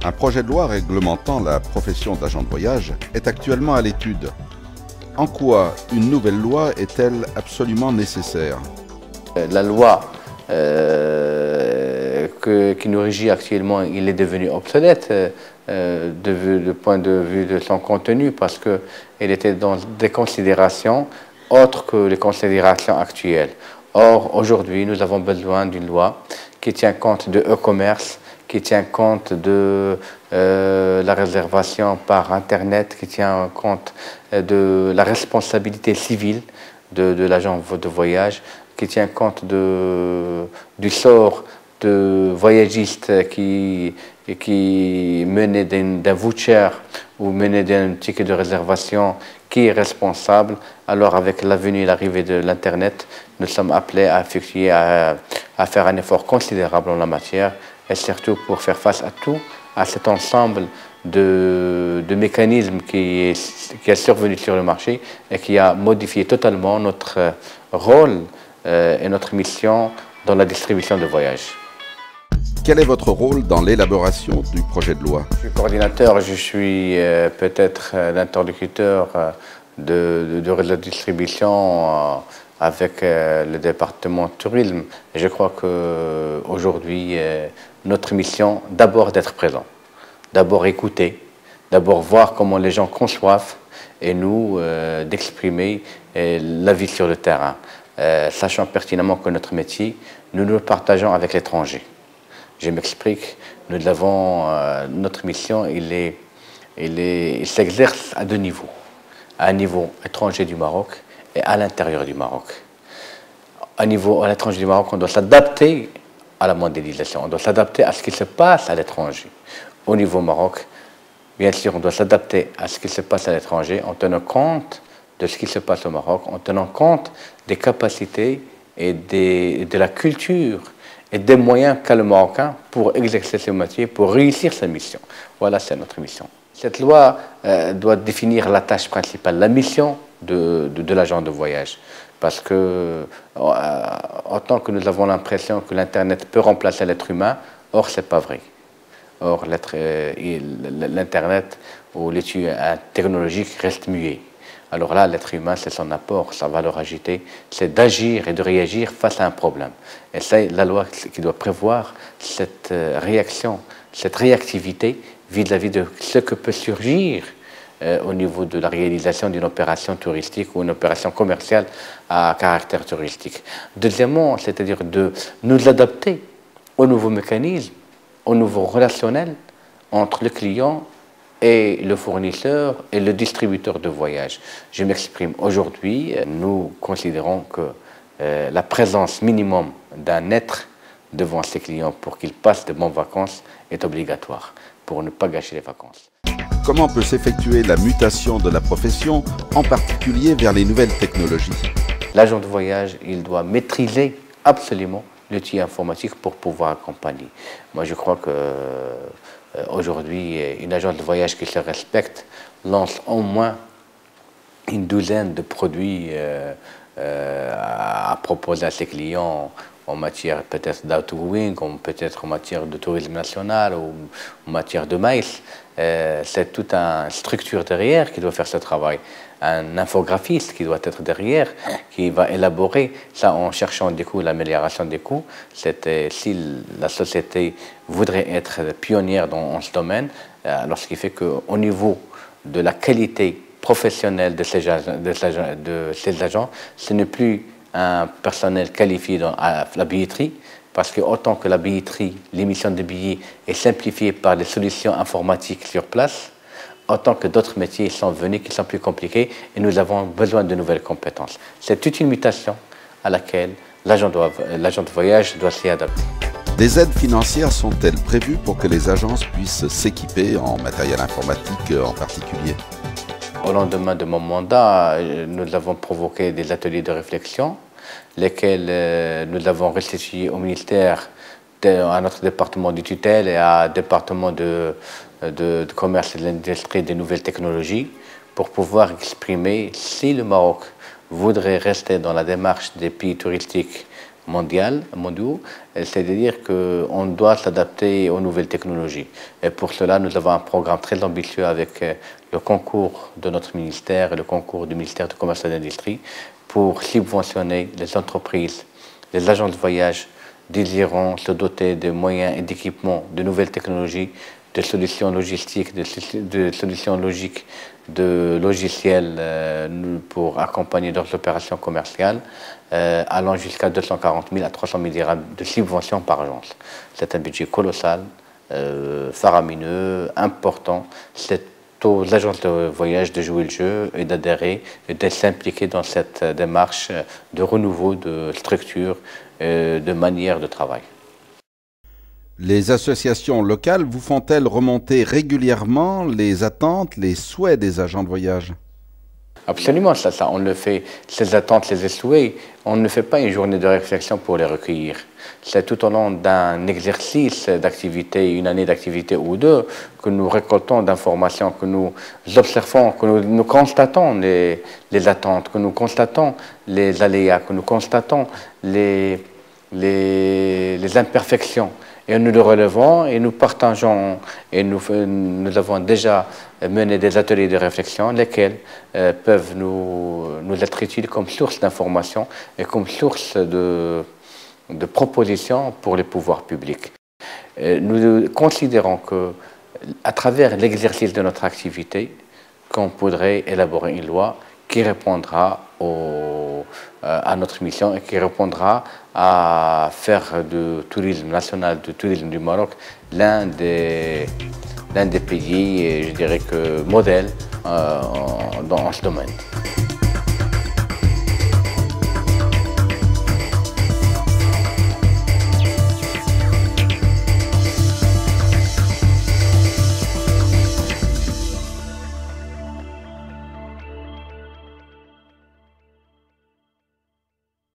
Un projet de loi réglementant la profession d'agent de voyage est actuellement à l'étude. En quoi une nouvelle loi est-elle absolument nécessaire? La loi qui nous régit actuellement, il est devenu obsolète du point de vue de son contenu parce qu'il était dans des considérations autres que les considérations actuelles. Or, aujourd'hui, nous avons besoin d'une loi qui tient compte de e-commerce, qui tient compte de la réservation par Internet, qui tient compte de la responsabilité civile de l'agent de voyage, qui tient compte du sort de voyagistes qui menaient d'un voucher ou menaient d'un ticket de réservation, qui est responsable. Alors avec la venue et l'arrivée de l'Internet, nous sommes appelés à effectuer, à faire un effort considérable en la matière, et surtout pour faire face à cet ensemble de mécanismes qui est survenu sur le marché et qui a modifié totalement notre rôle et notre mission dans la distribution de voyages. Quel est votre rôle dans l'élaboration du projet de loi? Je suis coordinateur, je suis peut-être l'interlocuteur de réseau de distribution avec le département de tourisme. Et je crois qu'aujourd'hui, notre mission, d'abord d'être présent, d'abord écouter, d'abord voir comment les gens conçoivent et nous d'exprimer la vie sur le terrain, sachant pertinemment que notre métier, nous le partageons avec l'étranger. Je m'explique, notre mission, il s'exerce à deux niveaux. À un niveau étranger du Maroc et à l'intérieur du Maroc. À l'étranger du Maroc, on doit s'adapter à la mondialisation, on doit s'adapter à ce qui se passe à l'étranger. Au niveau Maroc, bien sûr, on doit s'adapter à ce qui se passe à l'étranger en tenant compte de ce qui se passe au Maroc, en tenant compte des capacités et de la culture et des moyens qu'a le Marocain pour exercer ce métier, pour réussir sa mission. Voilà, c'est notre mission. Cette loi doit définir la tâche principale, la mission de l'agent de voyage. Parce que, autant que nous avons l'impression que l'Internet peut remplacer l'être humain, or, ce n'est pas vrai. Or, l'Internet ou l'étude technologique reste muet. Alors là, l'être humain, c'est son apport, sa valeur ajoutée, c'est d'agir et de réagir face à un problème. Et c'est la loi qui doit prévoir cette réaction, cette réactivité vis-à-vis de ce que peut surgir au niveau de la réalisation d'une opération touristique ou une opération commerciale à caractère touristique. Deuxièmement, c'est-à-dire de nous adapter aux nouveaux mécanismes, aux nouveaux relationnels entre le client et le fournisseur et le distributeur de voyage. Je m'exprime aujourd'hui, nous considérons que la présence minimum d'un être devant ses clients pour qu'il passe de bonnes vacances est obligatoire pour ne pas gâcher les vacances. Comment peut s'effectuer la mutation de la profession, en particulier vers les nouvelles technologies? L'agent de voyage, il doit maîtriser absolument l'outil informatique pour pouvoir accompagner. Moi, je crois que aujourd'hui, une agence de voyage qui se respecte lance au moins une douzaine de produits à proposer à ses clients en matière peut-être d'outgoing, peut-être en matière de tourisme national ou en matière de maïs. C'est toute une structure derrière qui doit faire ce travail. Un infographiste qui doit être derrière, qui va élaborer ça en cherchant des coûts, l'amélioration des coûts. Si la société voudrait être pionnière dans ce domaine, alors ce qui fait qu'au niveau de la qualité professionnelle de ces agents, ce n'est plus un personnel qualifié dans la billetterie, parce que autant que la billetterie, l'émission de billets est simplifiée par des solutions informatiques sur place, autant que d'autres métiers sont venus qui sont plus compliqués et nous avons besoin de nouvelles compétences. C'est toute une mutation à laquelle l'agent de voyage doit s'y adapter. Des aides financières sont-elles prévues pour que les agences puissent s'équiper en matériel informatique en particulier? Au lendemain de mon mandat, nous avons provoqué des ateliers de réflexion, lesquels nous avons restitués au ministère, à notre département de tutelle et à département de commerce et de l'industrie et des nouvelles technologies, pour pouvoir exprimer si le Maroc voudrait rester dans la démarche des pays touristiques mondiaux, c'est-à-dire qu'on doit s'adapter aux nouvelles technologies. Et pour cela, nous avons un programme très ambitieux avec le concours de notre ministère et le concours du ministère du Commerce et de l'Industrie pour subventionner les entreprises, les agences de voyage désirant se doter de moyens et d'équipements, de nouvelles technologies, de solutions logistiques, de solutions logiques, de logiciels pour accompagner leurs opérations commerciales, allant jusqu'à 240 000 à 300 000 dirhams de subventions par agence. C'est un budget colossal, faramineux, important. C'est aux agences de voyage de jouer le jeu et d'adhérer et de s'impliquer dans cette démarche de renouveau, de structure, de manière de travail. Les associations locales vous font-elles remonter régulièrement les attentes, les souhaits des agents de voyage? Absolument, ça, on le fait, ces attentes, ces souhaits, on ne fait pas une journée de réflexion pour les recueillir. C'est tout au long d'un exercice d'activité, une année d'activité ou deux, que nous récoltons d'informations, que nous observons, que nous constatons les attentes, que nous constatons les aléas, que nous constatons les imperfections. Et nous le relevons et nous partageons et nous avons déjà mené des ateliers de réflexion, lesquels peuvent nous être utiles comme source d'information et comme source de propositions pour les pouvoirs publics. Nous considérons qu'à travers l'exercice de notre activité, qu'on pourrait élaborer une loi qui répondra à notre mission et qui répondra à faire du tourisme national, du tourisme du Maroc, l'un des pays, je dirais que modèle dans ce domaine.